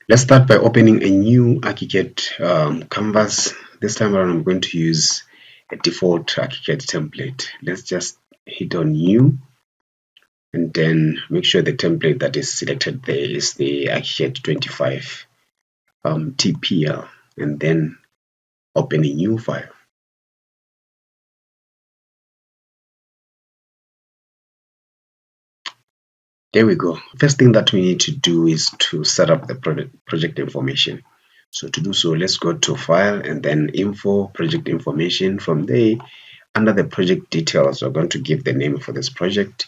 Let's start by opening a new ArchiCAD canvas. This time around, I'm going to use a default ArchiCAD template. Let's just hit on new and then make sure the template that is selected there is the ArchiCAD 25 TPL, and then open a new file. There we go. First thing that we need to do is to set up the project information. So to do so, let's go to File and then Info, Project Information. From there, under the project details, we're going to give the name for this project.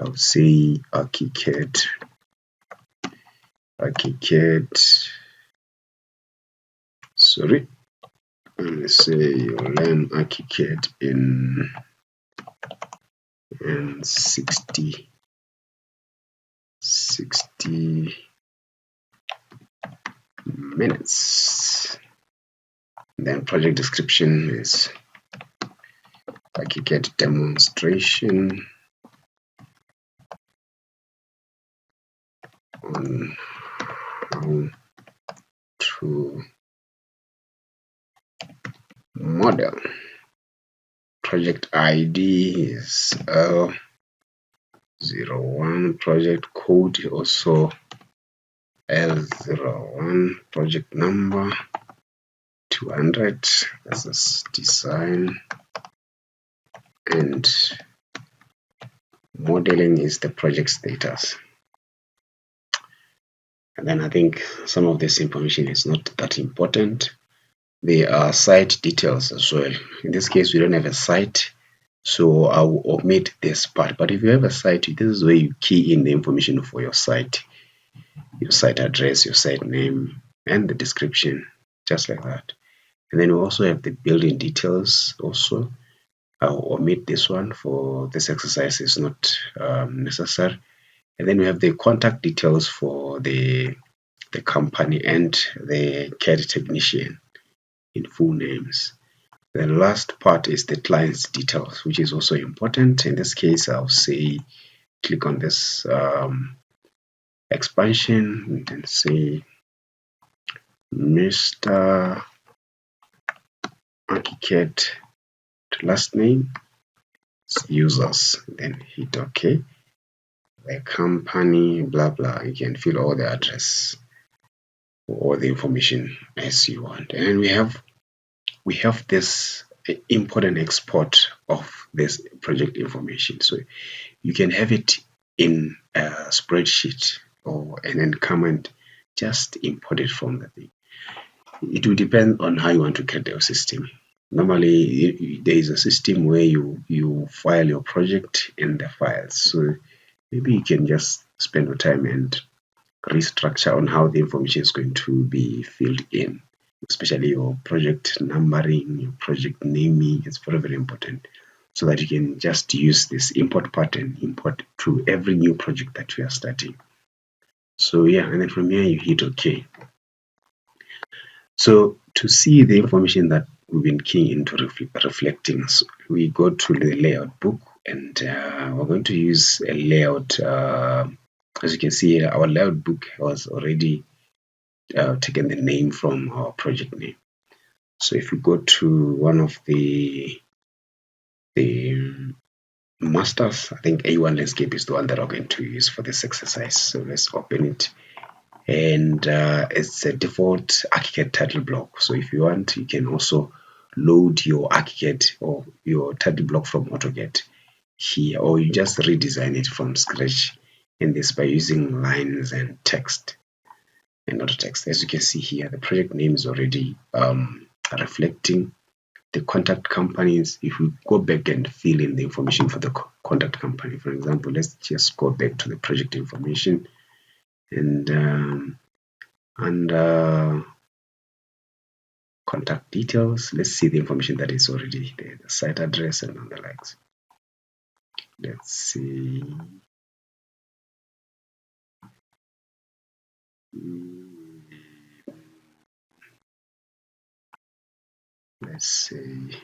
I'll say ArchiCAD. Sorry. Let's say you learn ArchiCAD in 60 minutes. Then project description is ArchiCAD demonstration on how to model. Project ID is L01, project code also L01, project number 200. This is design, and modeling is the project status. And then I think some of this information is not that important. There are site details as well. In this case, we don't have a site, so I will omit this part. But if you have a site, this is where you key in the information for your site address, your site name, and the description, just like that. And then we also have the building details also. I'll omit this one for this exercise, is not necessary. And then we have the contact details for the company and the CAD technician in full names. The last part is the client's details, which is also important. In this case, I'll say click on this expansion and then say Mr. ArchiCAD last name, users, then hit OK. The company, blah blah. You can fill all the address or all the information as you want. And we have this import and export of this project information. So you can have it in a spreadsheet, and then come and just import it from the thing. It will depend on how you want to create your system. Normally, there is a system where you file your project in the files. So maybe you can just spend your time and restructure on how the information is going to be filled in, especially your project numbering, your project naming. It's very, very important, so that you can just use this import pattern, import to every new project that you are starting. So yeah, and then from here you hit OK. So to see the information that we've been keying into reflecting, so we go to the layout book, and we're going to use a layout. As you can see here, our layout book was already taken the name from our project name. So if we go to one of the masters, I think A1 landscape is the one that I'm going to use for this exercise. So let's open it, and it's a default ArchiCAD title block. So if you want, you can also load your ArchiCAD or your title block from AutoCAD here, or you just redesign it from scratch in this by using lines and text and auto text. As you can see here, the project name is already reflecting the contact companies. If we go back and fill in the information for the contact company, for example, let's just go back to the project information, and under contact details, let's see the information that is already there, the site address and the likes. Let's see. Let's see.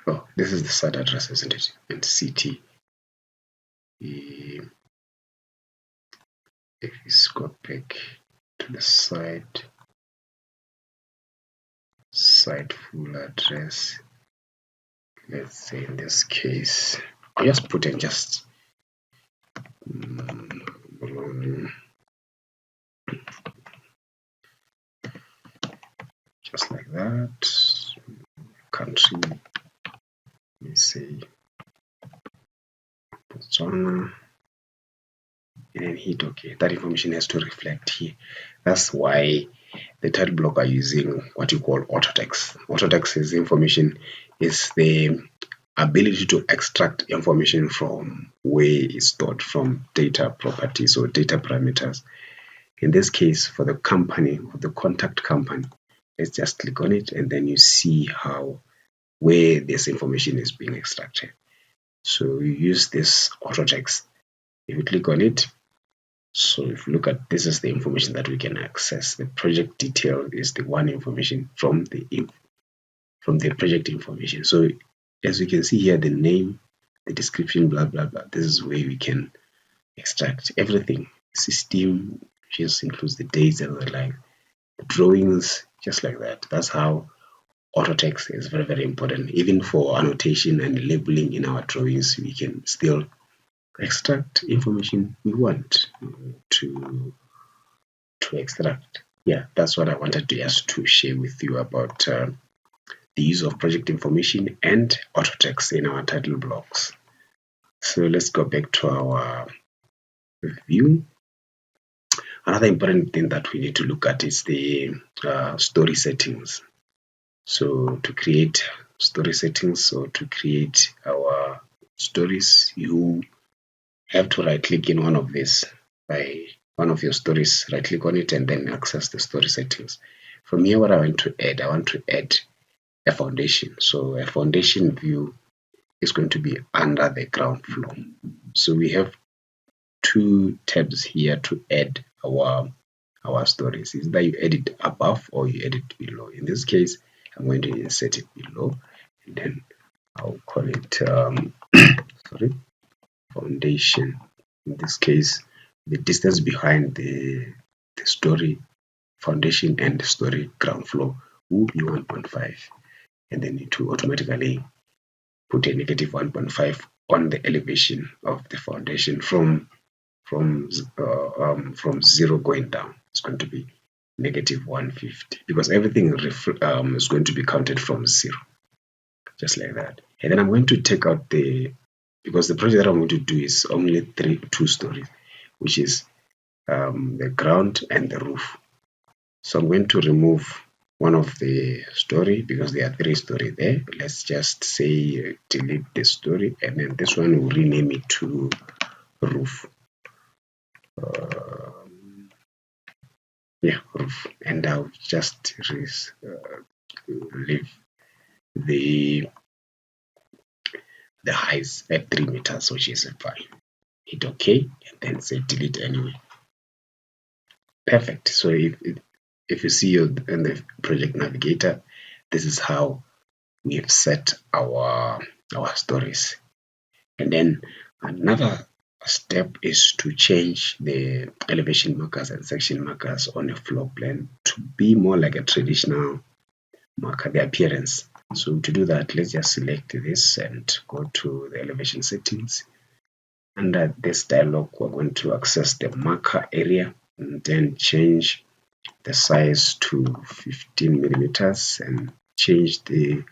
Oh, this is the site address, isn't it? And CT. If you go back, to the site full address. Let's say in this case, I'll just put in just like that. Country, let me say Botswana, and then hit OK. That information has to reflect here. That's why the title block are using what you call auto text. Auto text is information, is the ability to extract information from where it's stored from data properties or data parameters. In this case, for the company or the contact company, let's just click on it and then you see where this information is being extracted. So you use this auto text. If you click on it, so if you look at, this is the information that we can access. The project detail is the one information from the project information. So as you can see here, the name, the description, blah blah blah. This is where we can extract everything. System just includes the dates and the like, the drawings, just like that. That's how auto text is very, very important. Even for annotation and labeling in our drawings, we can still extract information we want to extract. Yeah, that's what I wanted to just to share with you about the use of project information and auto text in our title blocks. So let's go back to our view. Another important thing that we need to look at is the story settings. So to create story settings or to create our stories, you have to right click in one of these, by one of your stories, right click on it and then access the story settings. From here, what I want to add a foundation. So a foundation view is going to be under the ground floor. So we have two tabs here to add our stories. Either you edit above or you edit below. In this case, I'm going to insert it below and then I'll call it foundation. In this case, the distance behind the story foundation and the story ground floor will be 1.5, and then it will automatically put a negative 1.5 on the elevation of the foundation from 0 going down. It's going to be negative 150 because everything is going to be counted from 0, just like that. And then I'm going to take out because the project that I'm going to do is only 2 stories, which is the ground and the roof. So I'm going to remove one of the story because there are 3 stories there. Let's just say delete the story, and then this one will rename it to roof. Roof, and I'll just leave the height at 3 meters, which is fine. Hit OK and then say delete anyway. Perfect. So if you see in the project navigator, this is how we have set our stories. And then another step is to change the elevation markers and section markers on a floor plan to be more like a traditional marker, the appearance. So to do that, let's just select this and go to the elevation settings. Under this dialog, we're going to access the marker area and then change the size to 15 millimeters and change the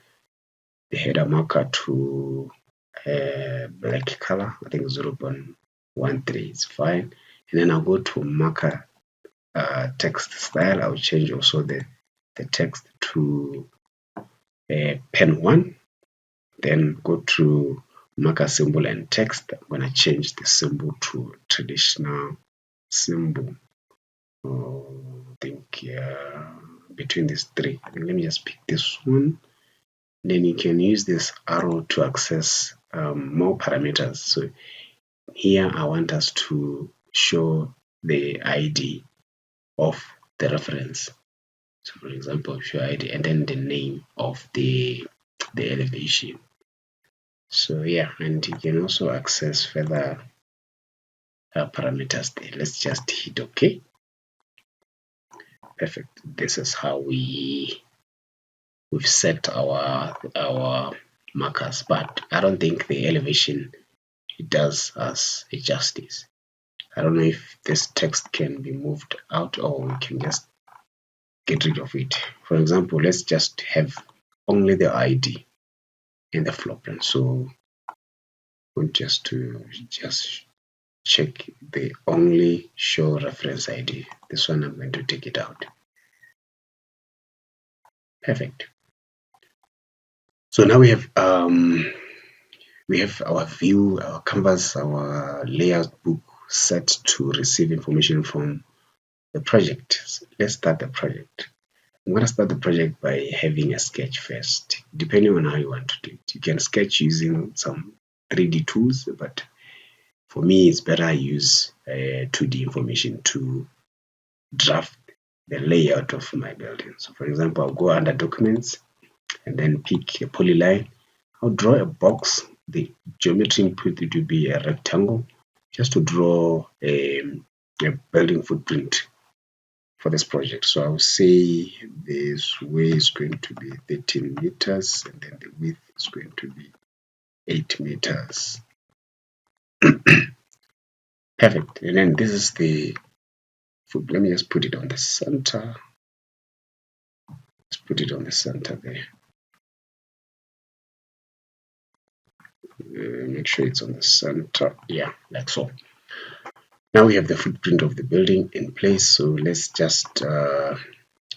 header marker to black color. I think 0.13 is fine. And then I'll go to marker text style. I'll change also the text to pen 1. Then go to marker symbol and text. I'm going to change the symbol to traditional symbol. I think between these 3. Let me just pick this one. Then you can use this arrow to access more parameters. So here I want us to show the ID of the reference. So for example, show ID and then the name of the elevation. So yeah, and you can also access further parameters there. Let's just hit OK. Perfect. This is how we've set our markers, but I don't think the elevation does us a justice. I don't know if this text can be moved out or we can just get rid of it. For example, let's just have only the ID in the floor plan. So just check the only show reference ID. This one I'm going to take it out. Perfect. So now we have our view, our canvas, our layout book set to receive information from the project. So let's start the project. I'm going to start the project by having a sketch first, depending on how you want to do it. You can sketch using some 3D tools, but for me, it's better I use 2D information to draft the layout of my building. So for example, I'll go under documents and then pick a polyline. I'll draw a box. The geometry input it will be a rectangle, just to draw a building footprint for this project. So I'll say this way is going to be 13 meters and then the width is going to be 8 meters. Perfect. And then this is the foot. Let me just put it on the center. Let's put it on the center there. Make sure it's on the center. Yeah, like so. Now we have the footprint of the building in place. So let's just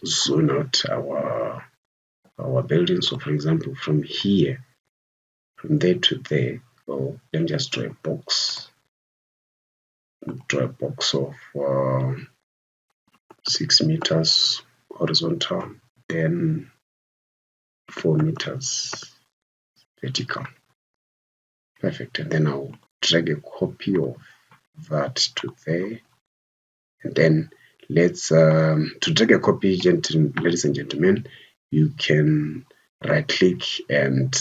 zone out our building. So for example, from here, from there to there, let me just draw a box. Draw a box of 6 meters horizontal, then 4 meters vertical. Perfect. And then I'll drag a copy of that to there. And then let's to drag a copy, ladies and gentlemen, you can right click and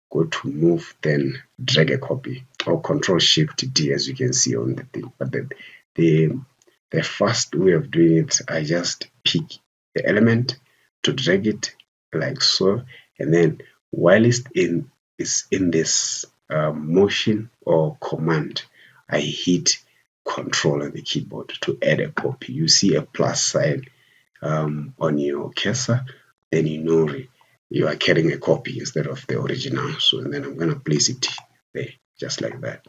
go to move, then drag a copy, or Control Shift D, as you can see on the thing. But the first way of doing it, I just pick the element to drag it like so, and then while it's in this motion or command, I hit Control on the keyboard to add a copy. You see a plus sign on your cursor, then you know you are carrying a copy instead of the original. So and then I'm going to place it there, just like that.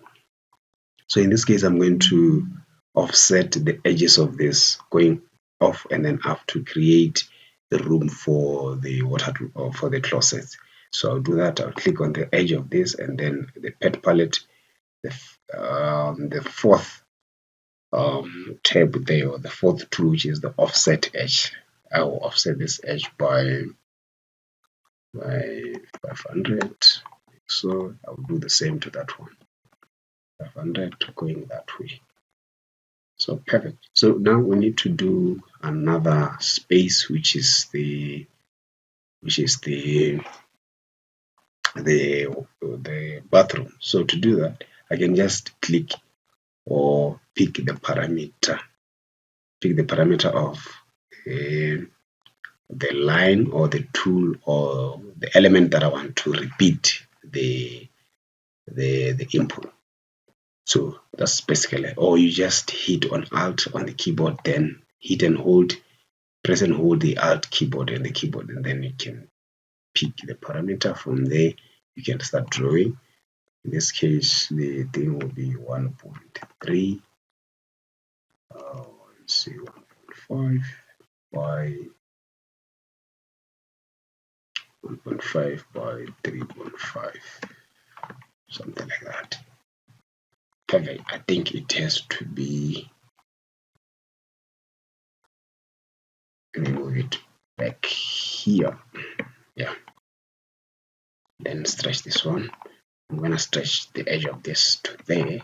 So in this case, I'm going to offset the edges of this, going off and then up to create the room for the water or for the closet. So I'll do that. I'll click on the edge of this and then the pet palette, the fourth tab there, or the fourth tool, which is the offset edge. I will offset this edge by 500. So I'll do the same to that one. 500 going that way. So perfect. So now we need to do another space, which is the bathroom. So to do that, I can just click or pick the parameter of the line or the tool or the element that I want to repeat the input. So that's basically, or you just hit on Alt on the keyboard, then hit and hold, press and hold the Alt keyboard and the keyboard, and then you can pick the parameter. From there you can start drawing. In this case, the thing will be 1.3. Let's see, 1.5 by 1.5 by 3.5, something like that. Perfect. I think it has to be. Let me move it back here. Yeah. Then stretch this one. I'm gonna stretch the edge of this to there.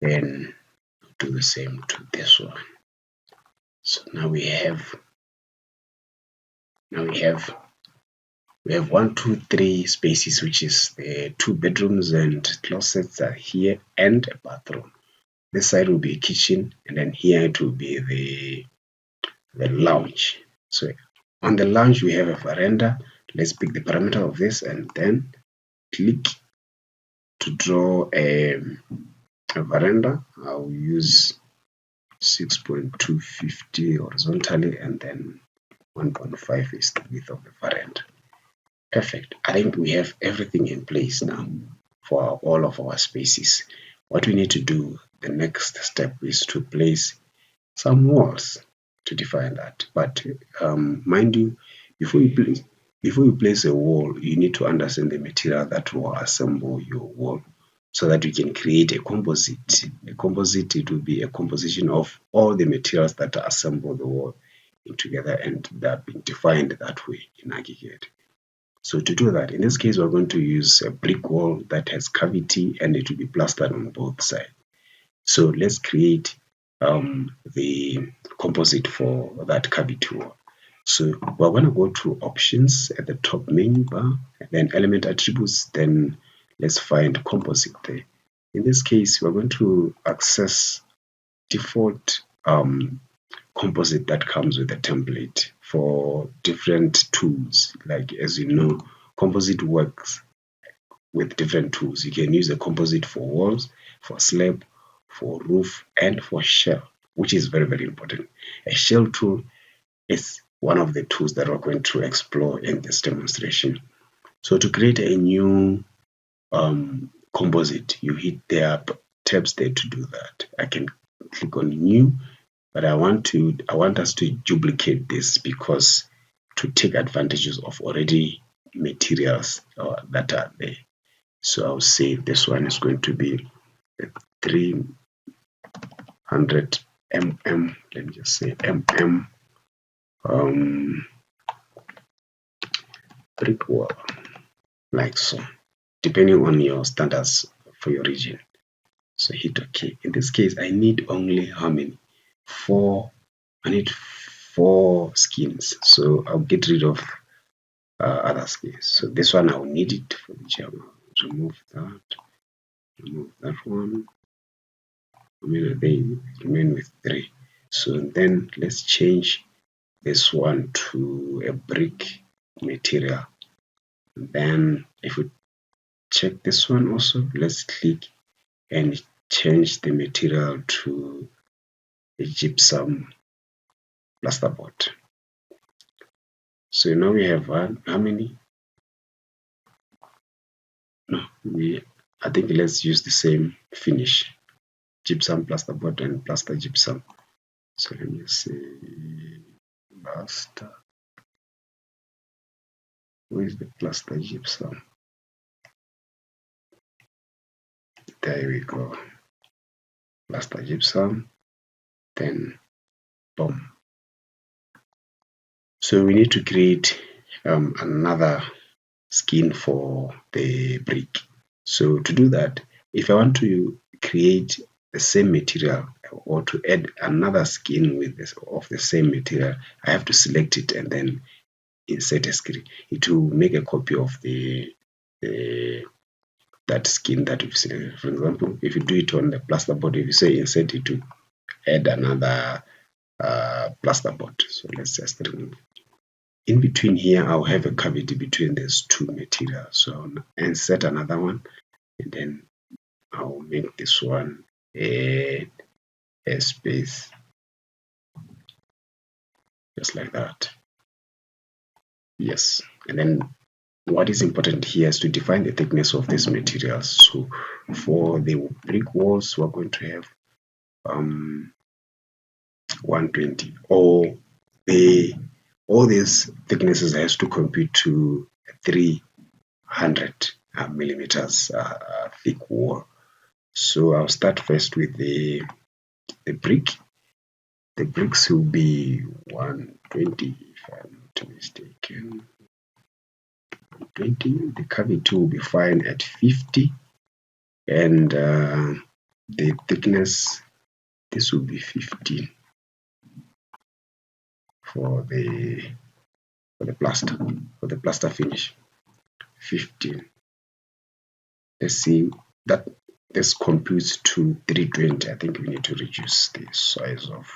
Then do the same to this one. So now we have 1, 2, 3 spaces, which is the 2 bedrooms and closets are here, and a bathroom. This side will be a kitchen, and then here it will be the lounge. So on the lounge we have a veranda. Let's pick the parameter of this and then click to draw a veranda. I'll use 6.250 horizontally and then 1.5 is the width of the veranda. Perfect. I think we have everything in place now for all of our spaces. What we need to do, the next step, is to place some walls to define that. But mind you, before you place a wall, you need to understand the material that will assemble your wall so that you can create a composite. A composite, it will be a composition of all the materials that assemble the wall together, and they're being defined that way in ArchiCAD. So to do that, in this case, we're going to use a brick wall that has cavity and it will be plastered on both sides. So let's create the composite for that cavity wall. So we're going to go to options at the top menu bar, and then element attributes, then let's find composite there. In this case, we're going to access default composite that comes with a template for different tools. Like, as you know, composite works with different tools. You can use a composite for walls, for slab, for roof, and for shell, which is very, very important. A shell tool is one of the tools that we're going to explore in this demonstration. So to create a new composite, you hit the tabs there to do that. I can click on new, but I want us to duplicate this because to take advantages of already materials that are there. So I'll say this one is going to be 300 mm. Let me just say mm brick wall, like so, depending on your standards for your region. So hit OK. In this case, I need only how many? I need 4 skins. So I'll get rid of other skins. So this one I'll need it for the Java. Remove that one. They remain with 3. So then let's change this one to a brick material. And then if we check this one also, let's click and change the material to a gypsum plasterboard. So now we have how many? No, I think let's use the same finish, gypsum plasterboard and plaster gypsum. So let me see, plaster. Where is the plaster gypsum? There we go. Plaster gypsum, then boom. So we need to create another skin for the brick. So to do that, if I want to create the same material or to add another skin with this of the same material, I have to select it and then insert a skin. It will make a copy of that skin that we've selected. For example, if you do it on the plasterboard, if you say insert it to add another plasterboard. So let's just remove. In between here, I'll have a cavity between these two materials. So I'll insert another one, and then I'll make this one a space, just like that. Yes, and then what is important here is to define the thickness of these materials. So for the brick walls, we're going to have 120. All these thicknesses has to compute to 300 millimeters thick wall. So I'll start first with the brick. The bricks will be 120 if I'm not mistaken. 20. The cavity will be fine at 50, and the thickness, this will be 15 for the plaster finish. 15. Let's see that this computes to 320. I think we need to reduce the size of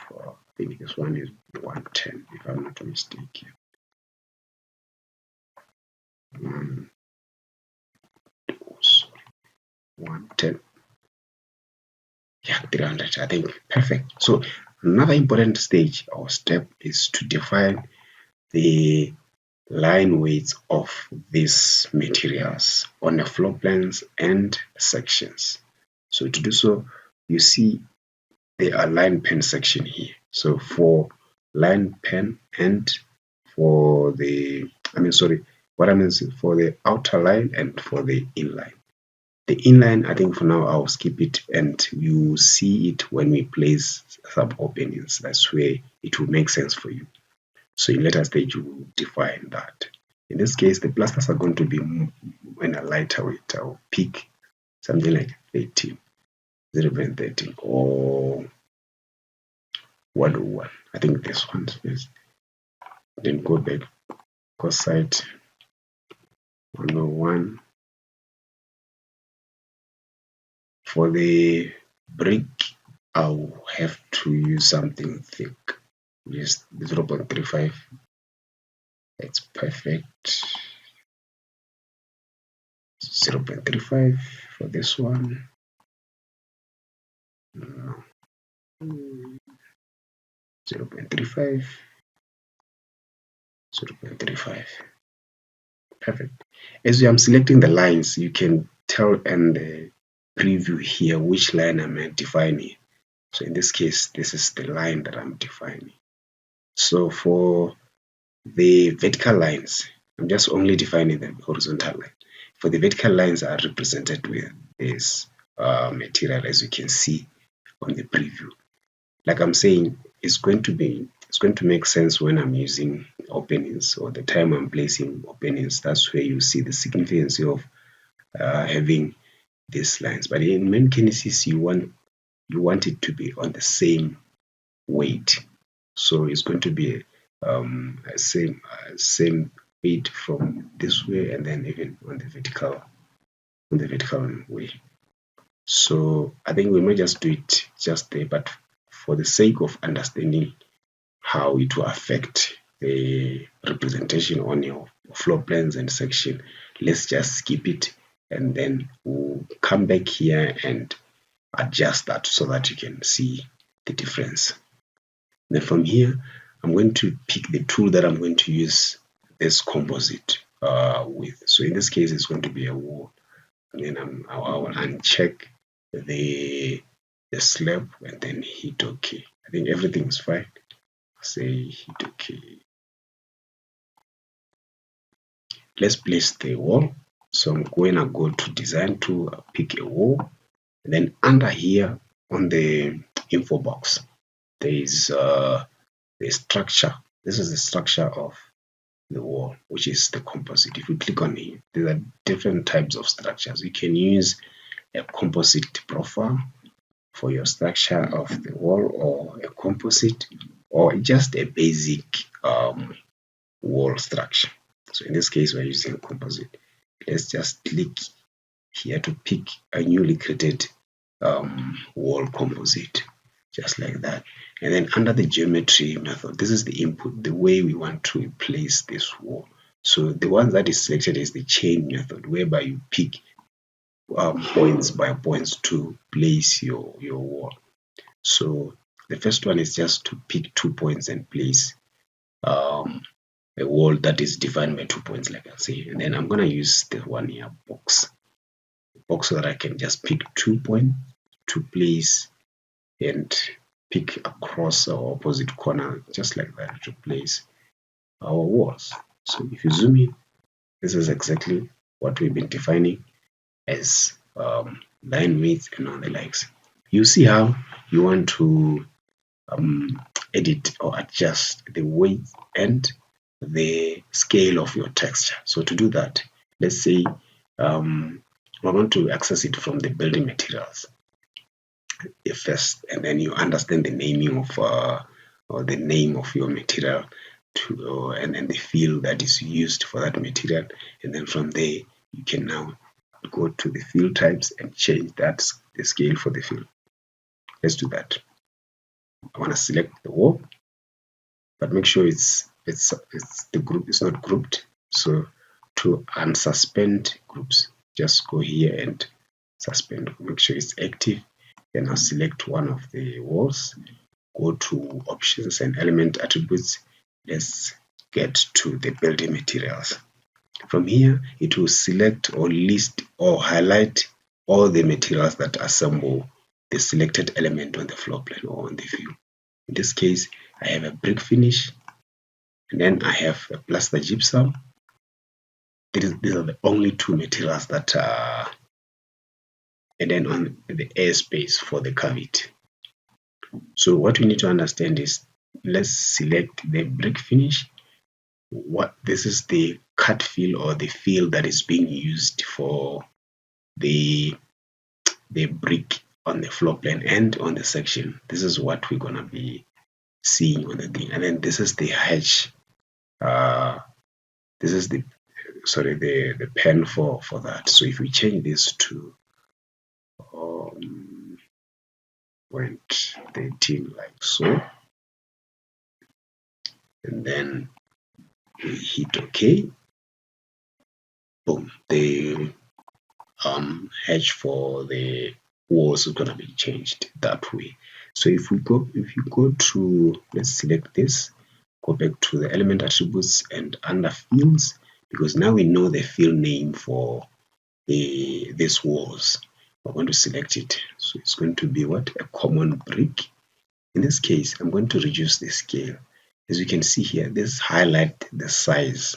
think this one is 110 if I'm not mistaken. 110. Yeah, 300, I think. Perfect. So another important stage or step is to define the line weights of these materials on the floor plans and sections. So to do so, you see the line pen section here. So for line pen and for the, what I mean is for the outer line and for the inline. The inline, I think for now I'll skip it, and you see it when we place sub openings. That's where it will make sense for you. So in later stage, you will define that. In this case, the plasters are going to be in a lighter weight. I'll pick something like 13, 0.13 or 101. I think this one is. Then go back, composite 101. For the brick, I'll have to use something thick. Just 0.35. It's perfect. 0.35 for this one. No. 0.35. 0.35. Perfect. As I'm selecting the lines, you can tell in the preview here which line I'm defining. So in this case, this is the line that I'm defining. So for the vertical lines, I'm just only defining the horizontal line. For the vertical lines are represented with this material, as you can see on the preview. Like I'm saying, it's going to make sense when I'm using openings or the time I'm placing openings. That's where you see the significance of having these lines. But in many cases, you want it to be on the same weight. So it's going to be same weight from this way, and then even on the vertical way. So I think we might just do it just there, but for the sake of understanding how it will affect the representation on your floor plans and section, let's just skip it, and then we'll come back here and adjust that so that you can see the difference. Then from here, I'm going to pick the tool that I'm going to use this composite with. So in this case, it's going to be a wall. And then I will uncheck the slab and then hit OK. I think everything is fine. Say hit OK. Let's place the wall. So I'm going to go to design tool, pick a wall, and then under here on the info box, there is the structure. This is the structure of the wall, which is the composite. If you click on it, there are different types of structures. You can use a composite profile for your structure of the wall, or a composite, or just a basic wall structure. So in this case, we're using a composite. Let's just click here to pick a newly created wall composite, just like that. And then under the geometry method, this is the input, the way we want to place this wall. So the one that is selected is the chain method, whereby you pick points by points to place your wall. So the first one is just to pick 2 points and place a wall that is defined by 2 points, like I say. And then I'm going to use the one here, box, so that I can just pick 2 points to place and pick across our opposite corner, just like that, to place our walls. So if you zoom in, this is exactly what we've been defining as line width and all the likes. You see how you want to edit or adjust the weight and the scale of your texture. So to do that, let's say we want to access it from the building materials first, and then you understand the naming of or the name of your material and then the fill that is used for that material, and then from there you can now go to the fill types and change that the scale for the fill. Let's do that. I want to select the wall, but make sure it's the group is not grouped. So to unsuspend groups, just go here and suspend. Make sure it's active. Then I'll select one of the walls. Go to options and element attributes. Let's get to the building materials. From here, it will select or list or highlight all the materials that assemble the selected element on the floor plan or on the view. In this case, I have a brick finish, and then I have a plaster gypsum. These are the only two materials that are, and then on the airspace for the cavity. So what we need to understand is, let's select the brick finish. This is the cut fill or the fill that is being used for the brick on the floor plan and on the section. This is what we're gonna be seeing on the thing. And then this is the hedge. This is the pen for that. So if we change this to 13 like so, and then we hit OK, boom, the hedge for the walls is gonna be changed that way. So if you go to, let's select this, go back to the element attributes and under fields, because now we know the field name for these walls. We're going to select it. So it's going to be what? A common brick. In this case, I'm going to reduce the scale. As you can see here, this highlight the size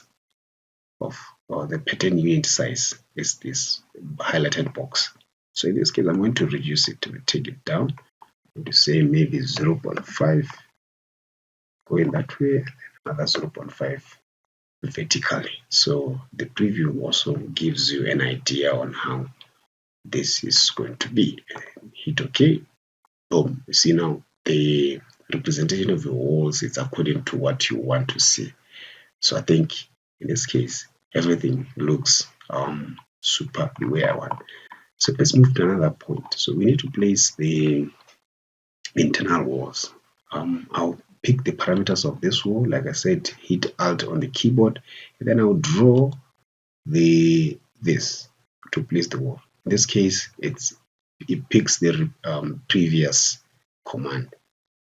of, or the pattern unit size is this highlighted box. So in this case, I'm going to reduce it to take it down. I'm going to say maybe 0.5 going that way, another 0.5 vertically. So the preview also gives you an idea on how this is going to be. Hit OK. Boom. You see now the representation of the walls is according to what you want to see. So I think in this case, everything looks super the way I want. So let's move to another point. So we need to place the internal walls. I'll pick the parameters of this wall. Like I said, hit Alt on the keyboard, and then I'll draw this to place the wall. In this case, it picks the previous command.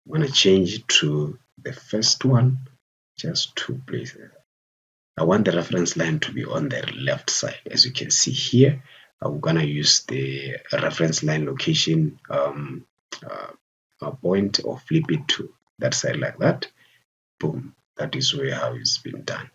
I'm going to change it to the first one just to place it. I want the reference line to be on the left side. As you can see here, I'm going to use the reference line location point or flip it to that side like that. Boom. That is how it's been done.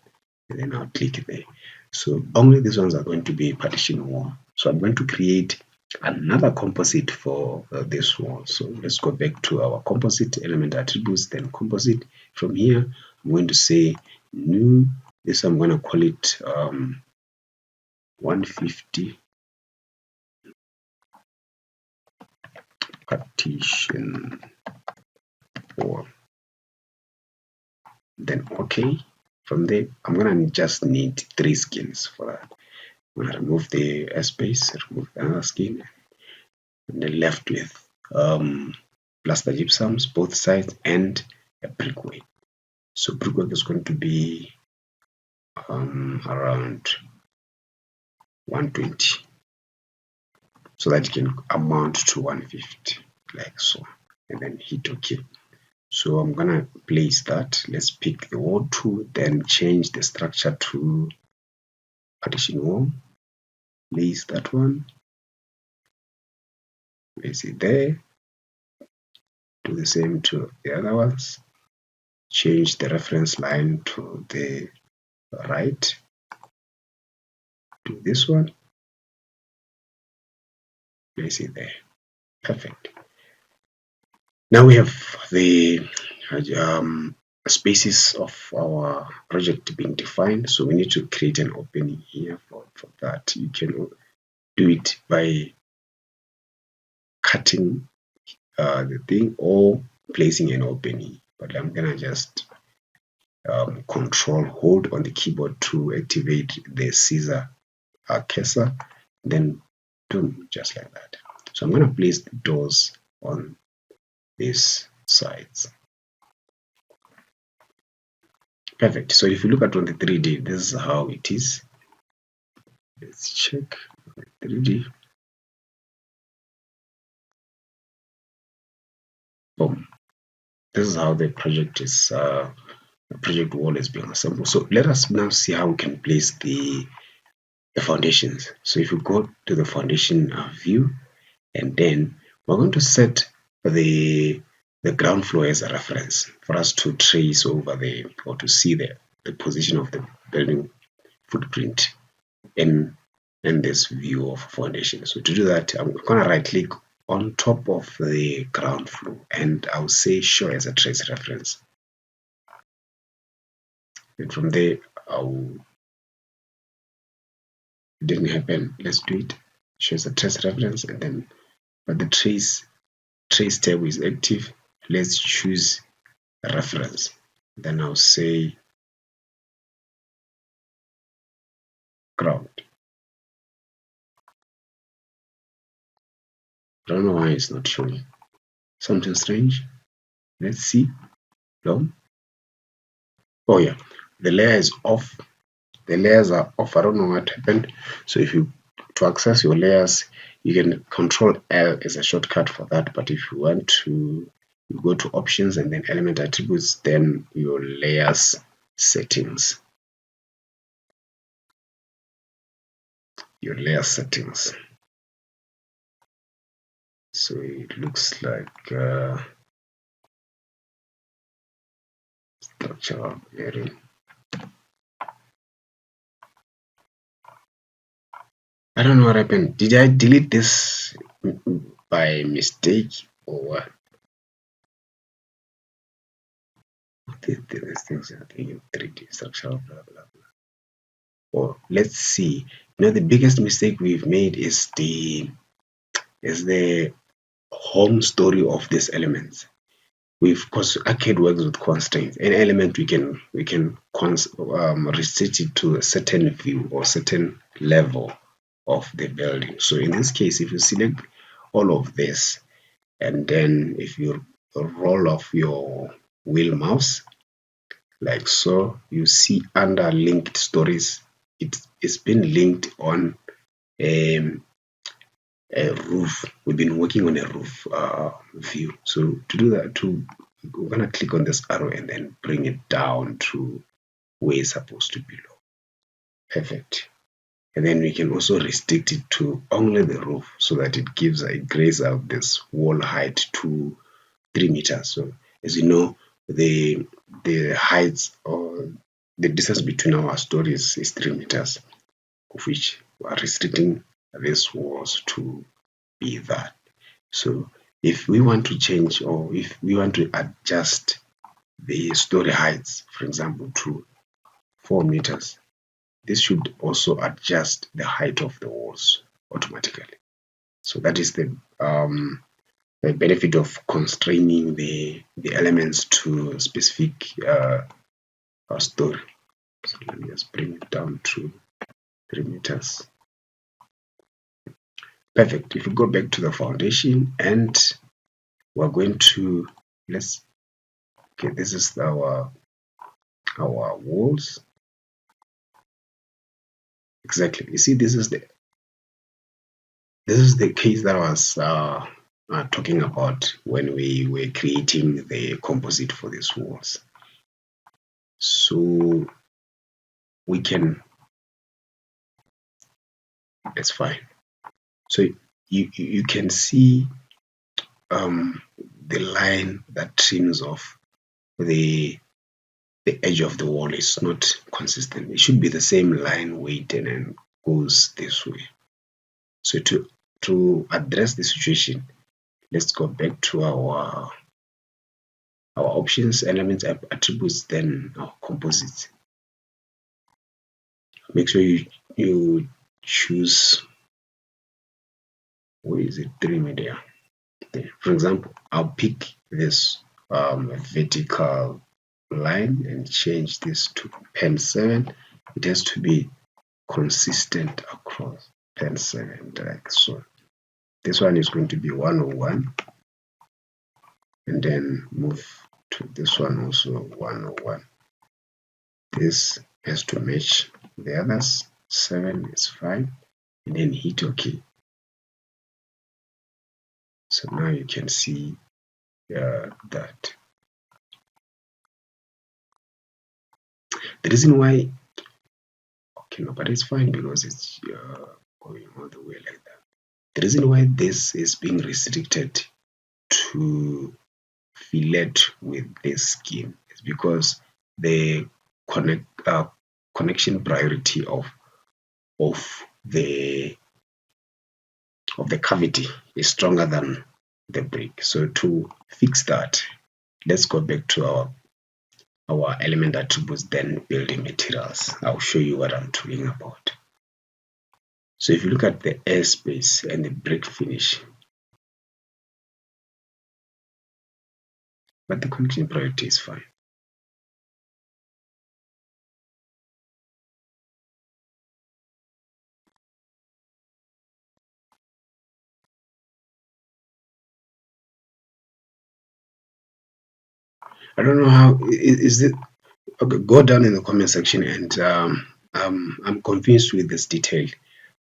And then I'll click there. So only these ones are going to be partition wall. So I'm going to create another composite for this wall. So let's go back to our composite element attributes, then composite. From here, I'm going to say new. This I'm going to call it 150 partition wall. Then OK. From there, I'm going to just need 3 skins for that. I'm going to remove the airspace, remove another skin, and then left with plaster gypsums, both sides, and a brickwork. So brickwork is going to be around 120, so that it can amount to 150, like so, and then hit OK. So I'm gonna place that. Let's pick the wall tool, then change the structure to partition wall. Place that one. Place it there. Do the same to the other ones. Change the reference line to the right. Do this one. Place it there. Perfect. Now we have the spaces of our project being defined. So we need to create an opening here for that. You can do it by cutting the thing or placing an opening. But I'm gonna just control hold on the keyboard to activate the scissor cursor, then do just like that. So I'm gonna place the doors on this sides. Perfect. So if you look at on the 3D, this is how it is. Let's check 3D. Boom. This is how the project is. The project wall is being assembled. So let us now see how we can place the foundations. So if you go to the foundation view, and then we're going to set the ground floor as a reference for us to trace over or to see the position of the building footprint in this view of foundation. So to do that, I'm going to right click on top of the ground floor and I'll say show as a trace reference. And from there, it didn't happen. Let's do it. Show as a trace reference, and then but the trace tab is active. Let's choose a reference. Then I'll say ground. I don't know why it's not showing. Something strange. Let's see. No. Oh yeah, the layer is off. The layers are off. I don't know what happened. So if you to access your layers, you can Control L as a shortcut for that. But if you want to, you go to options and then element attributes, then your layers settings. Your layer settings. So it looks like structural area. I don't know what happened. Did I delete this by mistake or what? These things are in 3D structural, blah blah blah. Or let's see. The biggest mistake we've made is the home story of these elements. Because ArchiCAD works with constraints. An element we can restrict it to a certain view or certain level of the building. So in this case, if you select all of this, and then if you roll off your wheel mouse like so, you see under linked stories, it's been linked on a roof. We've been working on a roof view. So to do that, we're gonna click on this arrow and then bring it down to where it's supposed to be. Perfect. And then we can also restrict it to only the roof so that it grays out this wall height to 3 meters. So as you know, the heights or the distance between our stories is 3 meters, of which we are restricting these walls to be that. So if we want to change or if we want to adjust the story heights, for example, to 4 meters, this should also adjust the height of the walls automatically. So that is the benefit of constraining the elements to a specific story. So let me just bring it down to 3 meters. Perfect. If you go back to the foundation and we're going to this is our walls. Exactly. You see, this is the case that I was talking about when we were creating the composite for these walls. So we can, that's fine. So you can see the line that trims off the edge of the wall is not consistent. It should be the same line weight and then goes this way. So to address the situation, let's go back to our options, elements, attributes, then our composites. Make sure you choose, where is it, 3 media. For example, I'll pick this vertical line and change this to pen 7. It has to be consistent across pen 7, like so. This one is going to be 101. and then move to this one also 101. This has to match the others. 7 is fine, and then hit OK. So now you can see that the reason why, okay, no, but it's fine because it's going all the way like that. The reason why this is being restricted to fillet with this skin is because the connection priority of the cavity is stronger than the brick. So to fix that, let's go back to our element attributes, then building materials. I'll show you what I'm talking about. So if you look at the airspace and the brick finish, but the connection priority is fine. I don't know how is it. Okay, go down in the comment section and I'm confused with this detail.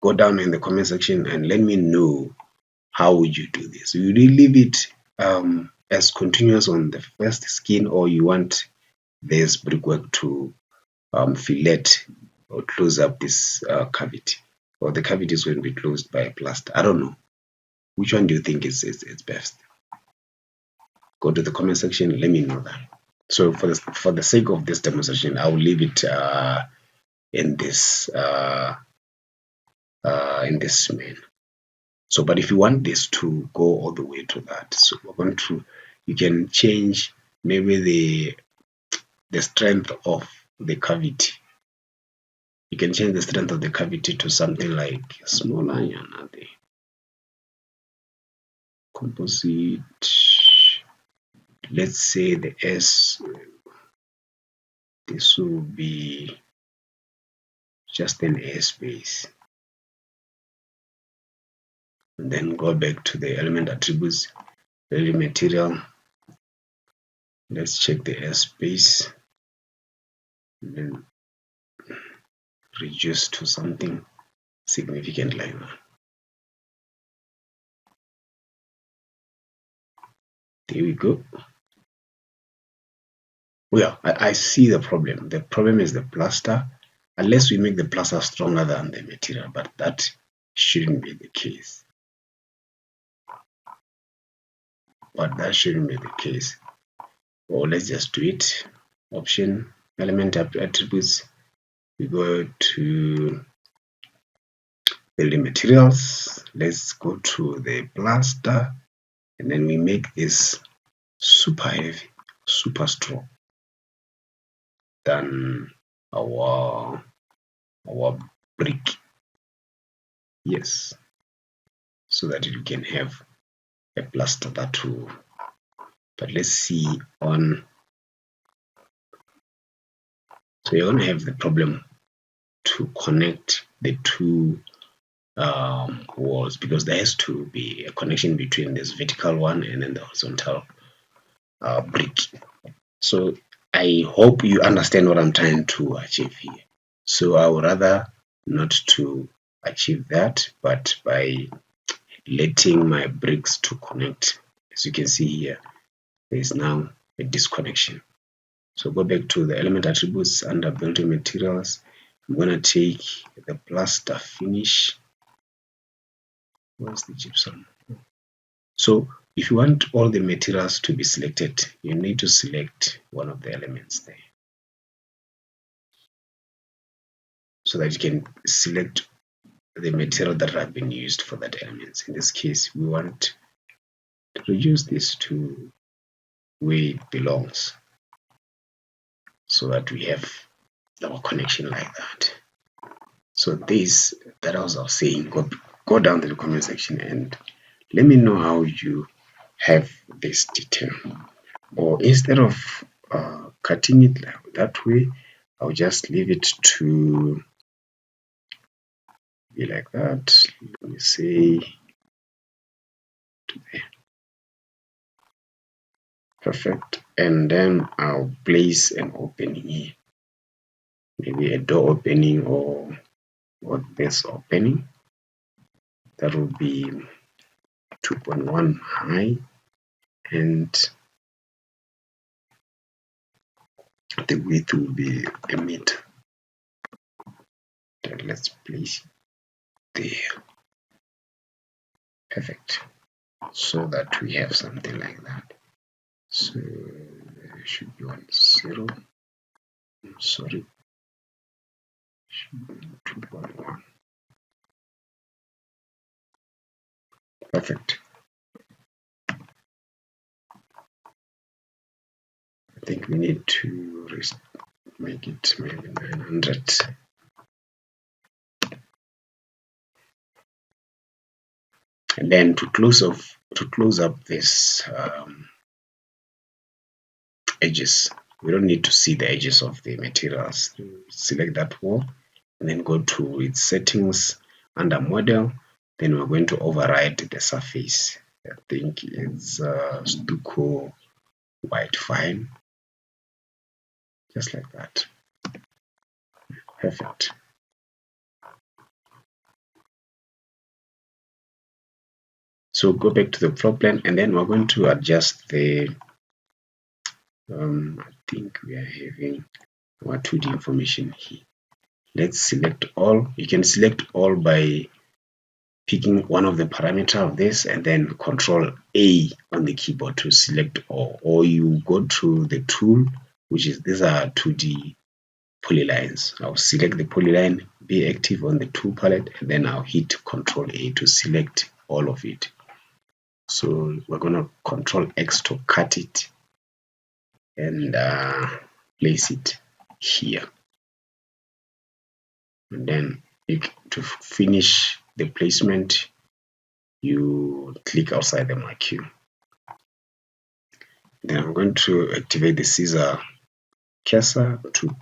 Go down in the comment section and let me know how would you do this. Would you leave it as continuous on the first skin, or you want this brickwork to fillet or close up this cavity, or the cavity is going to be closed by a plaster? I don't know. Which one do you think is best? Go to the comment section. Let me know that. So for the sake of this demonstration, I will leave it in this main. So, but if you want this to go all the way to that, so we're going to, you can change maybe the strength of the cavity. You can change the strength of the cavity to something like smaller. Composite. Let's say the S. This will be just an airspace. And then go back to the element attributes, building material. Let's check the airspace. And then reduce to something significant like that. There we go. Well, I see the problem. The problem is the plaster, unless we make the plaster stronger than the material, but that shouldn't be the case. Or let's just do it. Option, element attributes. We go to building materials. Let's go to the plaster, and then we make this super heavy, super strong than our brick. Yes, so that you can have a plaster that will. But let's see on. So you're going to have the problem to connect the two walls, because there has to be a connection between this vertical one and then the horizontal brick. So I hope you understand what I'm trying to achieve here. So I would rather not to achieve that, but by letting my bricks to connect. As you can see here, there is now a disconnection. So go back to the element attributes under building materials. I'm going to take the plaster finish. Where's the gypsum? So if you want all the materials to be selected, you need to select one of the elements there, so that you can select the material that have been used for that element. In this case, we want to reduce this to where it belongs, so that we have our connection like that. So this, that I was saying, go down to the comment section and let me know how you have this detail. Or instead of cutting it that way, I'll just leave it to be like that. Let me say to there. Perfect. And then I'll place an opening here, maybe a door opening or this opening. That will be 2.1 high, and the width will be a meter. Then let's place it there. Perfect. So that we have something like that. So it should be 10. Sorry, 2.1. Perfect. I think we need to make it maybe 900. And then to close up this edges, we don't need to see the edges of the materials. Select that wall and then go to its settings under model. Then we're going to override the surface. I think it's stucco white fine, just like that. Perfect. So go back to the floor plan, and then we're going to adjust the I think we are having our 2D information here. Let's select all. You can select all by picking one of the parameter of this and then Control A on the keyboard to select all, or you go to the tool, which is, these are 2D polylines. I'll select the polyline, be active on the tool palette, and then I'll hit Control A to select all of it. So we're going to Control X to cut it and place it here. And then to finish the placement, you click outside the marquee. Then I'm going to activate the scissor cursor to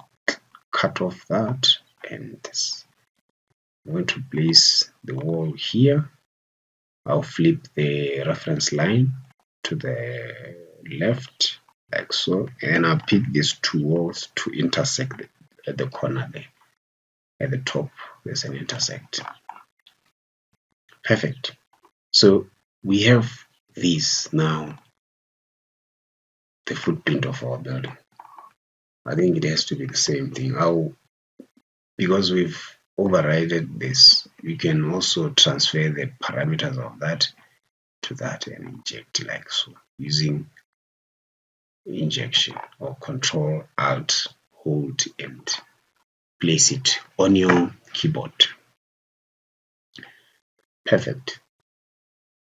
cut off that, and I'm going to place the wall here. I'll flip the reference line to the left like so, and I'll pick these two walls to intersect at the corner there. At the top there's an intersect. Perfect. So we have this now, the footprint of our building. I think it has to be the same thing. Because we've overridden this, we can also transfer the parameters of that to that and inject like so, using injection or Control Alt hold and place it on your keyboard. Perfect.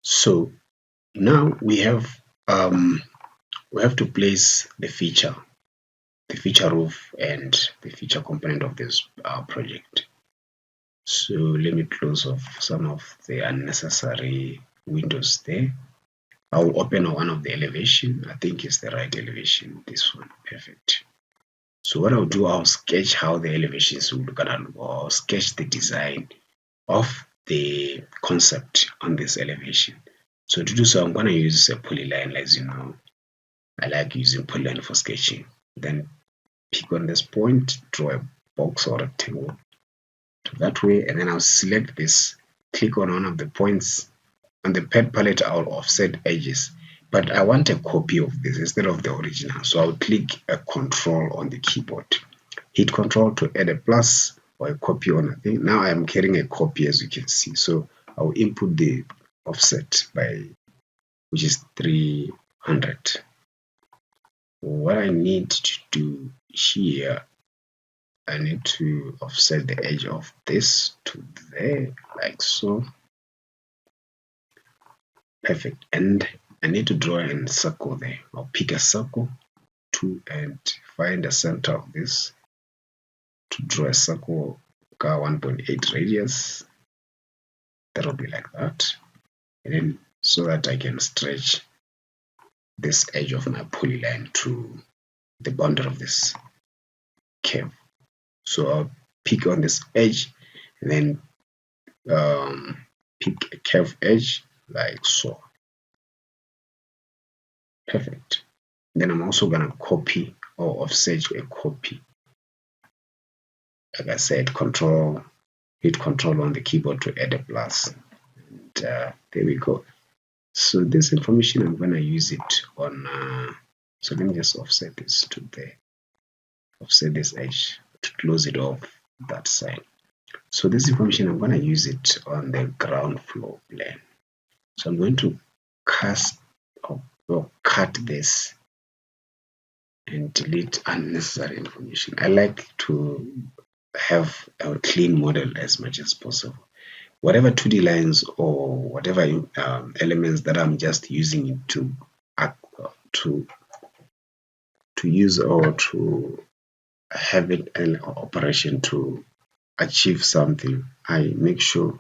So now we have to place the feature roof and the feature component of this project. So let me close off some of the unnecessary windows there. I'll open one of the elevation. I think it's the right elevation, this one. Perfect. So what I'll do, I'll sketch how the elevations will gonna look, or I'll sketch the design of the concept on this elevation. So to do so, I'm gonna use a polyline. As you know, I like using polyline for sketching. Then pick on this point, draw a box or rectangle to that way, and then I'll select this, click on one of the points on the pad palette. I'll offset edges, but I want a copy of this instead of the original. So I'll click a Control on the keyboard, hit Control to add a plus or a copy on a thing. Now I'm carrying a copy, as you can see. So I'll input the offset by, which is 300. What I need to do here, I need to offset the edge of this to there, like so. Perfect. And I need to draw a circle there. I'll pick a circle and find the center of this to draw a circle, 1.8 radius. That'll be like that. And then so that I can stretch this edge of my polyline to the boundary of this curve. So I'll pick on this edge and then pick a curve edge like so. Perfect. Then I'm also gonna copy or offset a copy. Like I said, hit control on the keyboard to add a plus. And there we go. So this information, I'm gonna use it on, so let me just offset this to there. Offset this edge to close it off that side. So this information, I'm gonna use it on the ground floor plan. So I'm going to cast or cut this and delete unnecessary information. I like to have a clean model as much as possible. Whatever 2D lines or whatever elements that I'm just using to use or to have it an operation to achieve something, I make sure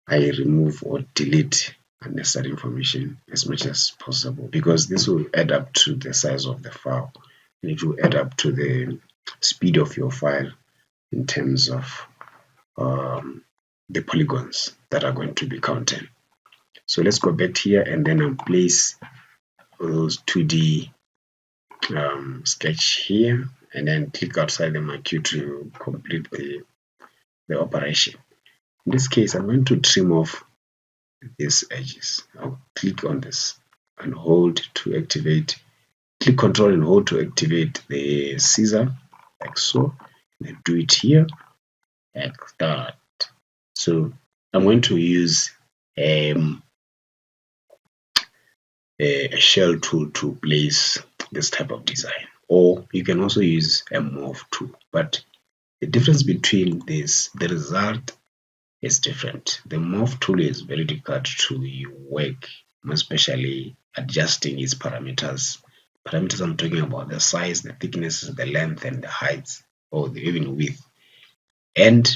I remove or delete unnecessary information as much as possible, because this will add up to the size of the file and it will add up to the speed of your file in terms of the polygons that are going to be counted. So let's go back here and then I'll place those 2D sketch here and then click outside the marquee to complete the operation. In this case, I'm going to trim off these edges. I'll click on this and hold to activate. Click Control and hold to activate the scissor, like so. And then do it here, like that. So I'm going to use a shell tool to place this type of design, or you can also use a morph tool. But the difference between this, the result is different. The morph tool is very difficult to work, especially adjusting its parameters. Parameters, I'm talking about the size, the thickness, the length, and the height, or the even width, and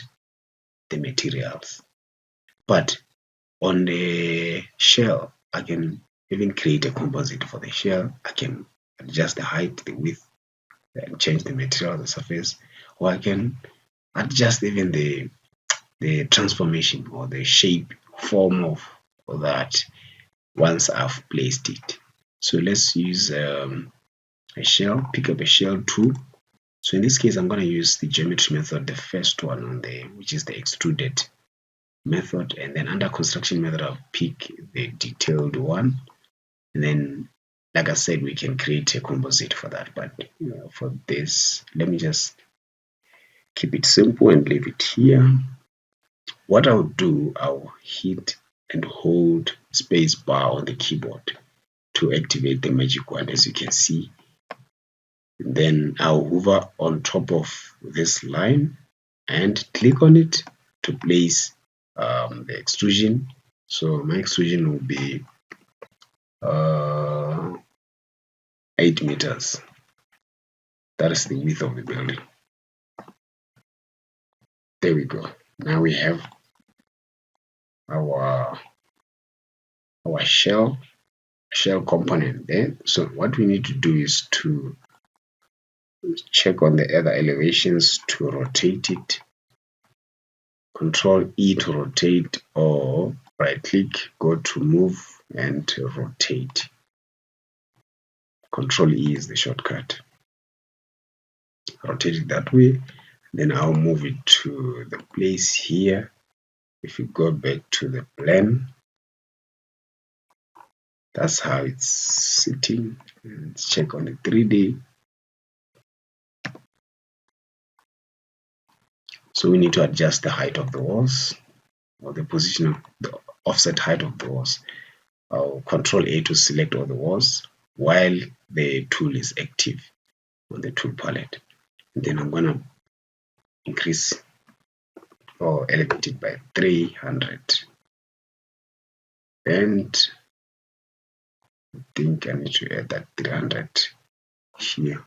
the materials. But on the shell, I can even create a composite for the shell. I can adjust the height, the width, and change the material of the surface, or I can adjust even the transformation or the shape form of that once I've placed it. So let's use a shell, pick up a shell tool. So in this case, I'm going to use the geometry method, the first one on there, which is the extruded method. And then under construction method, I'll pick the detailed one. And then, like I said, we can create a composite for that. But for this, let me just keep it simple and leave it here. What I'll do, I'll hit and hold space bar on the keyboard to activate the magic wand, as you can see. And then I'll hover on top of this line and click on it to place the extrusion. So my extrusion will be 8 meters. That is the width of the building. There we go. Now we have our shell component there. So what we need to do is to check on the other elevations to rotate it. Control E to rotate, or right click, go to move and rotate. Control E is the shortcut. Rotate it that way. Then I'll move it to the place here. If you go back to the plan, that's how it's sitting. Let's check on the 3D. So we need to adjust the height of the walls, or the position of the offset height of the walls. I'll Control A to select all the walls while the tool is active on the tool palette. And then I'm gonna increase or elevate it by 300. And I think I need to add that 300 here.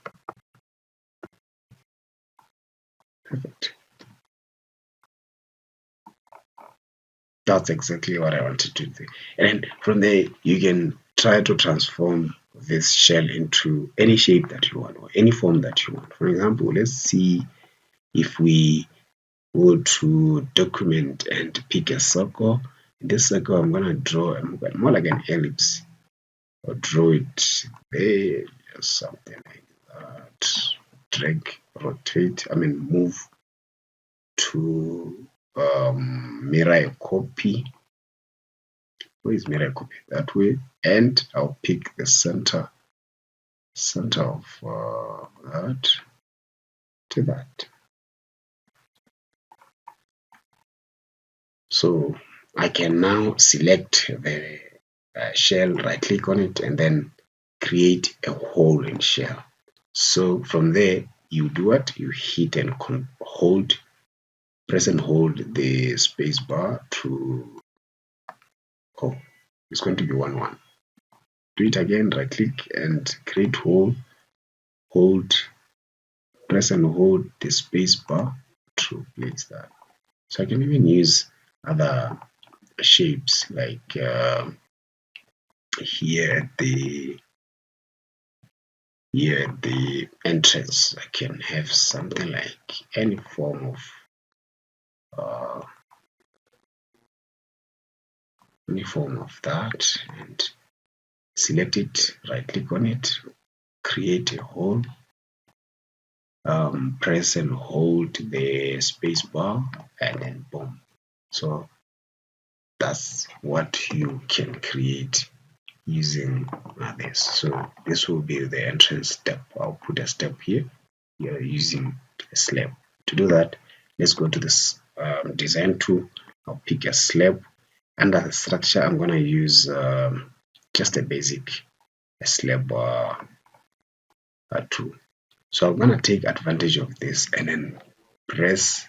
Perfect. That's exactly what I wanted to do. And from there, you can try to transform this shell into any shape that you want or any form that you want. For example, let's see if we go to document and pick a circle. In this circle, I'm going to draw more like an ellipse. or draw it there, just something like that. Drag, rotate, move to mirror a copy. Where is mirror copy? That way, and I'll pick the center of that to that. So I can now select the shell, right click on it, and then create a hole in shell. So from there, you do what? You hit and press and hold the space bar to, oh, it's going to be 1 1. Do it again, right click and create hole, hold, press and hold the space bar to place that. So I can even use other shapes like here at the entrance. I can have something like any form of that, and select it, right click on it, create a hole, press and hold the space bar, and then boom. So that's what you can create using this. So this will be the entrance step. I'll put a step here. You're using a slab. To do that, let's go to this design tool. I'll pick a slab. Under the structure, I'm going to use just a basic slab tool. So I'm going to take advantage of this and then press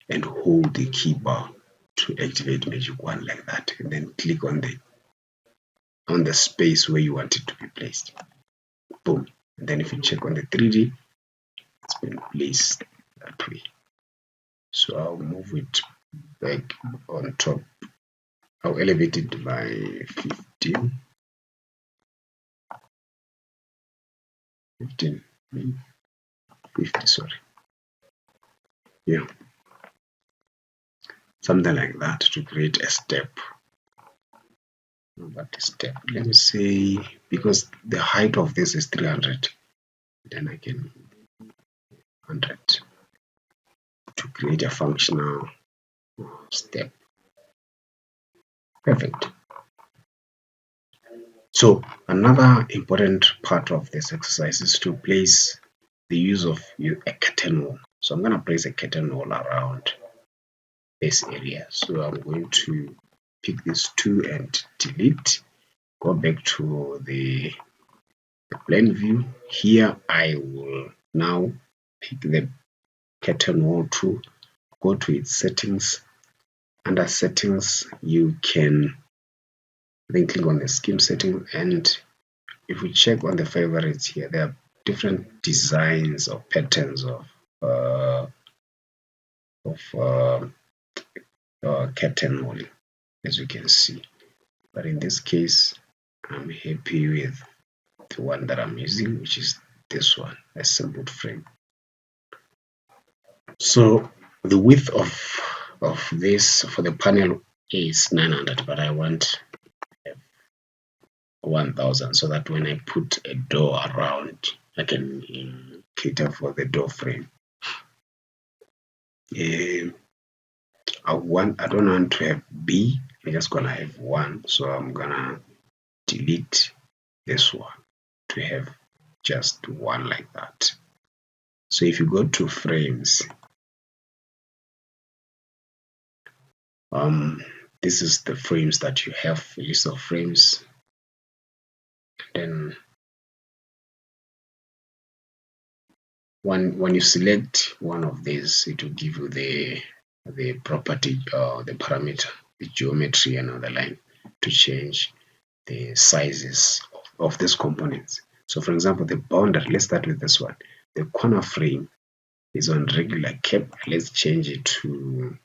and hold the key bar to activate Magic Wand like that, and then click on the space where you want it to be placed. Boom. And then if you check on the 3D, it's been placed that way. So I'll move it back on top. I'll elevate it by 15, 50, sorry. Yeah. Something like that to create a step. But step, let me say, because the height of this is 300, then I can 100 to create a functional step. Perfect. So another important part of this exercise is to place the use of a curtain wall. So I'm going to place a curtain wall around this area. So I'm going to pick these two and delete. Go back to the plane view. Here I will now pick the curtain wall tool, go to its settings. Under settings, you can then click on the scheme setting, and if we check on the favorites here, there are different designs or patterns of curtain wall, as you can see. But in this case, I'm happy with the one that I'm using, which is this one, a simple frame. So the width of this for the panel is 900, but I want 1000, so that when I put a door around, I can cater for the door frame. I don't want to have B, I'm just gonna have 1, so I'm gonna delete this one to have just 1 like that. So if you go to frames, this is the frames that you have, a list of frames. Then when you select one of these, it will give you the property or the parameter, the geometry and the line to change the sizes of these components. So for example, the boundary, let's start with this one. The corner frame is on regular cap. Let's change it to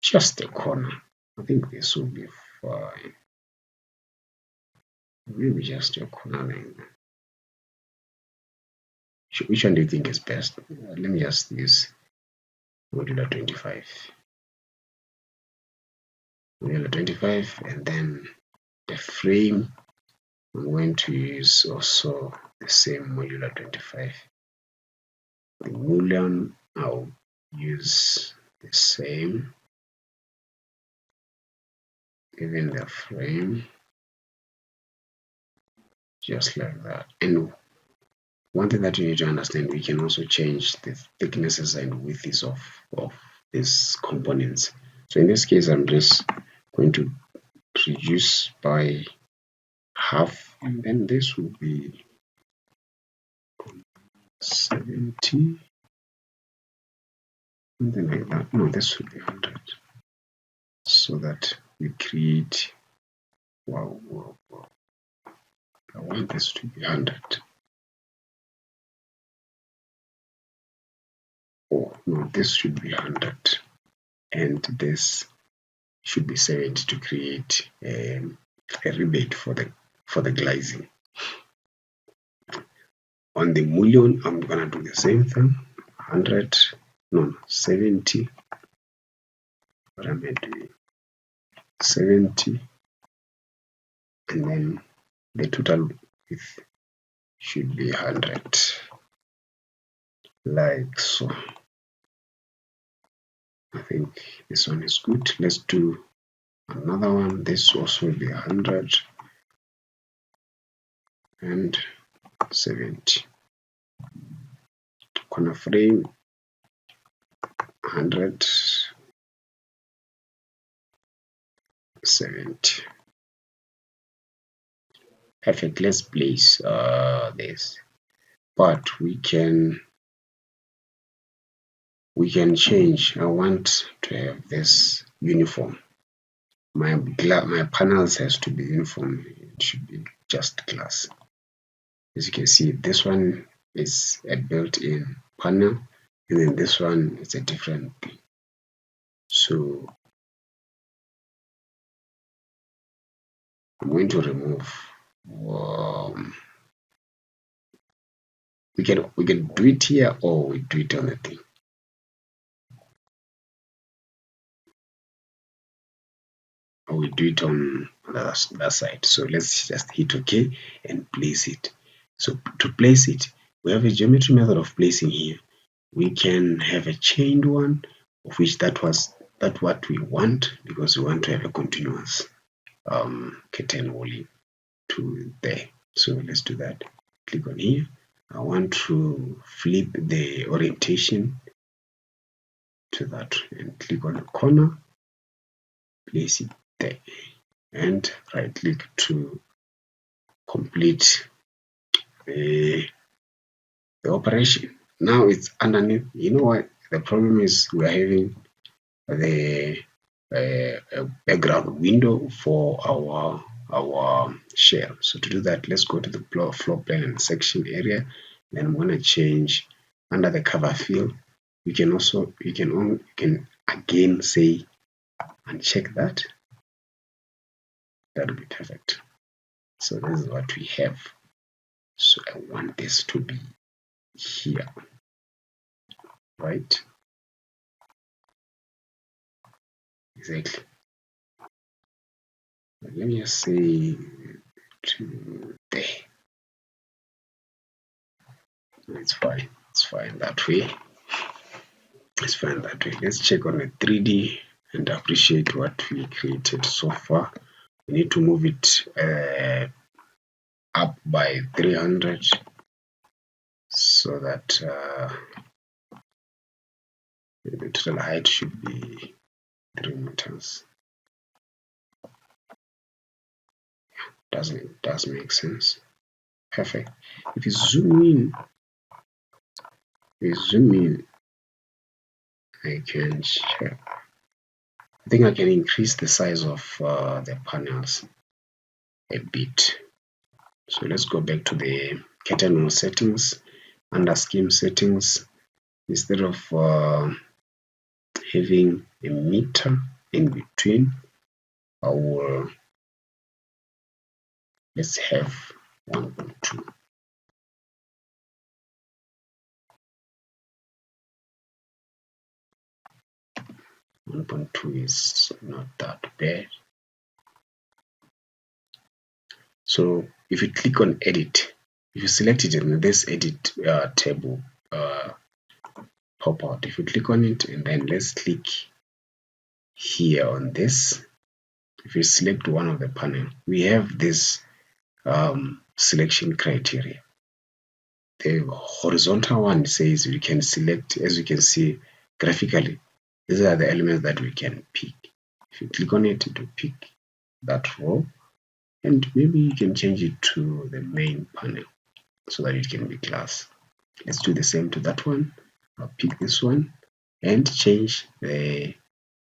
just the corner. I think this will be fine. Maybe just a corner line. Which one do you think is best? Let me just use modular 25. modular 25, and then the frame I'm going to use also the same modular 25. The mullion I'll use the same, even the frame, just like that. And one thing that you need to understand, we can also change the thicknesses and widths of these components. So in this case, I'm just going to reduce by half, and then this will be 70, something like that. No, this will be 100, so that we create, wow, I want this to be 100. Oh no, this should be 100, and this should be 70 to create a rebate for the glazing. On the mullion, I'm gonna do the same thing. 100, no, 70. What am I doing? 70, and then the total width should be 100, like so. I think this one is good. Let's do another one. This also will be 100 and 70. Corner frame 100, 70. Perfect. Let's place this, but we can change. I want to have this uniform. My panels has to be uniform. It should be just glass. As you can see, this one is a built-in panel, and then this one is a different thing. So I'm going to remove. We can do it here, or we do it on the thing. Or we do it on that side. So let's just hit OK and place it. So to place it, we have a geometry method of placing here. We can have a chained one, of which that's what we want, because we want to have a continuous curtain walling to there. So let's do that. Click on here. I want to flip the orientation to that, and click on the corner, place it there, and right click to complete the operation. Now it's underneath. You know what the problem is? We are having the background window for our shell. So to do that, let's go to the floor plan and section area. Then I'm going to change under the cover fill. You can again say uncheck that. That will be perfect. So this is what we have. So I want this to be here, right? Exactly. Let me just say to there. It's fine. It's fine that way. It's fine that way. Let's check on the 3D and appreciate what we created so far. We need to move it up by 300 so that the total height should be 3 meters. Does make sense. Perfect. If you zoom in, I can check. I think I can increase the size of the panels a bit. So let's go back to the curtain wall settings. Under scheme settings, instead of having a meter in between, let's have 1.2. 1.2 is not that bad. So if you click on edit, if you select it in this edit table pop out, if you click on it and then let's click here on this, if you select one of the panel, we have this selection criteria. The horizontal one says we can select, as you can see graphically, these are the elements that we can pick. If you click on it, it will pick that row, and maybe you can change it to the main panel so that it can be class. Let's do the same to that one. I'll pick this one and change the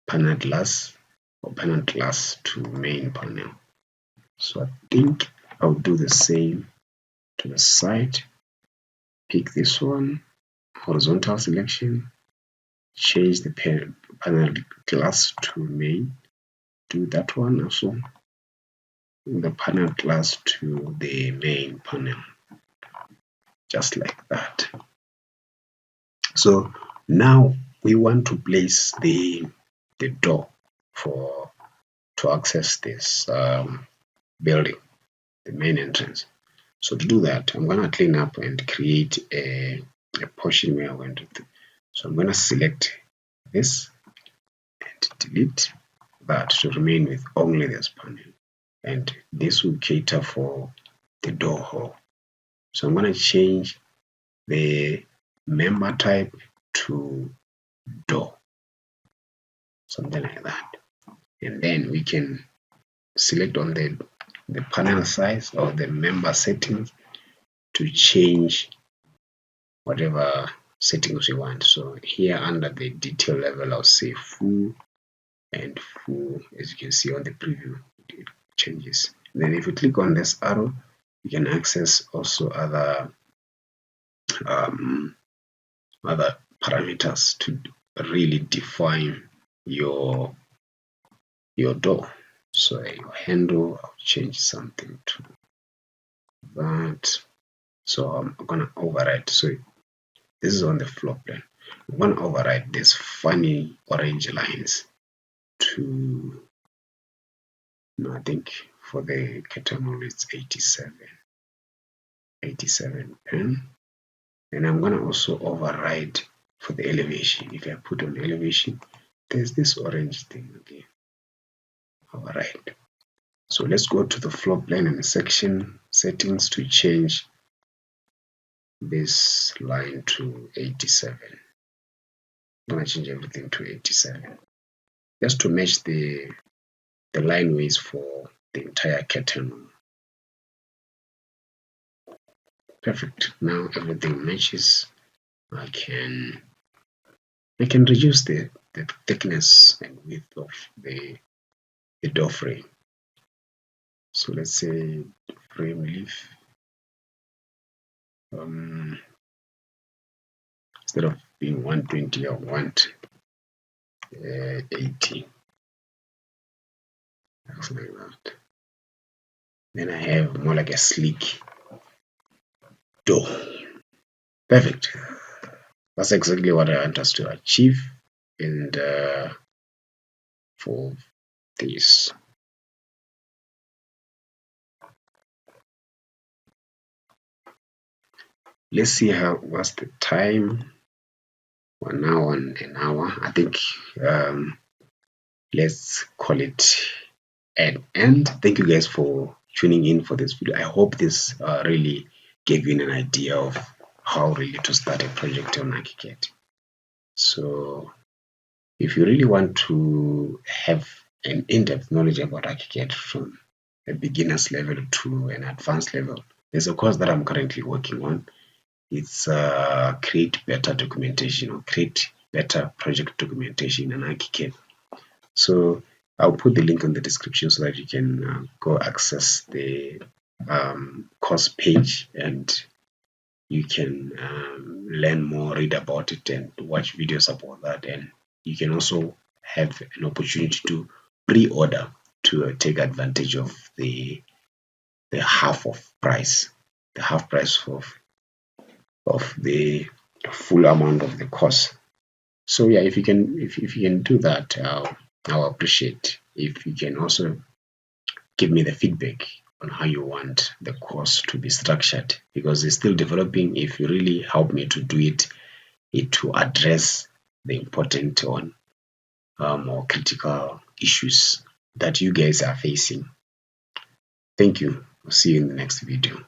panel class or panel class to main panel. So I think I'll do the same to the side. Pick this one, horizontal selection, change the panel class to main. Do that one also. The panel class to the main panel, just like that. So now we want to place the door to access this building, the main entrance. So to do that, I'm going to clean up and create a portion where I want it. So I'm going to select this and delete that to remain with only this panel. And this will cater for the door hole. So I'm going to change the member type to door, something like that. And then we can select on the panel size or the member settings to change whatever settings we want. So here under the detail level, I'll say full and full. As you can see on the preview, it changes. Then if you click on this arrow, you can access also other parameters to really define your door. So your handle, I'll change something to that. So I'm gonna override. So this is on the floor plan. I'm gonna override these funny orange lines to, no, I think for the category it's 87 pen. And I'm gonna also override for the elevation. If I put on elevation, there's this orange thing again. Override. So let's go to the floor plan and section settings to change this line to 87. I'm gonna change everything to 87 just to match the line ways for the entire curtain. Perfect. Now everything matches. I can reduce the thickness and width of the door frame. So let's say frame leaf, instead of being 120, I want 80. Looks like that. Then I have more like a sleek door. Perfect. That's exactly what I want us to achieve. And for this, let's see what's the time. 1 hour and an hour. I think let's call it an end. Thank you guys for tuning in for this video. I hope this really gave you an idea of how really to start a project on ArchiCAD. So if you really want to have an in-depth knowledge about ArchiCAD from a beginner's level to an advanced level, there's a course that I'm currently working on. It's create better documentation or create better project documentation in ArchiCAD. So I'll put the link in the description so that you can go access the course page and you can learn more, read about it, and watch videos about that. And you can also have an opportunity to pre-order to take advantage of the half price of the full amount of the course. So yeah, if you can do that, I'll appreciate. If you can also give me the feedback on how you want the course to be structured, because it's still developing. If you really help me to do it, it will address the important one or critical issues that you guys are facing. Thank you. I'll see you in the next video.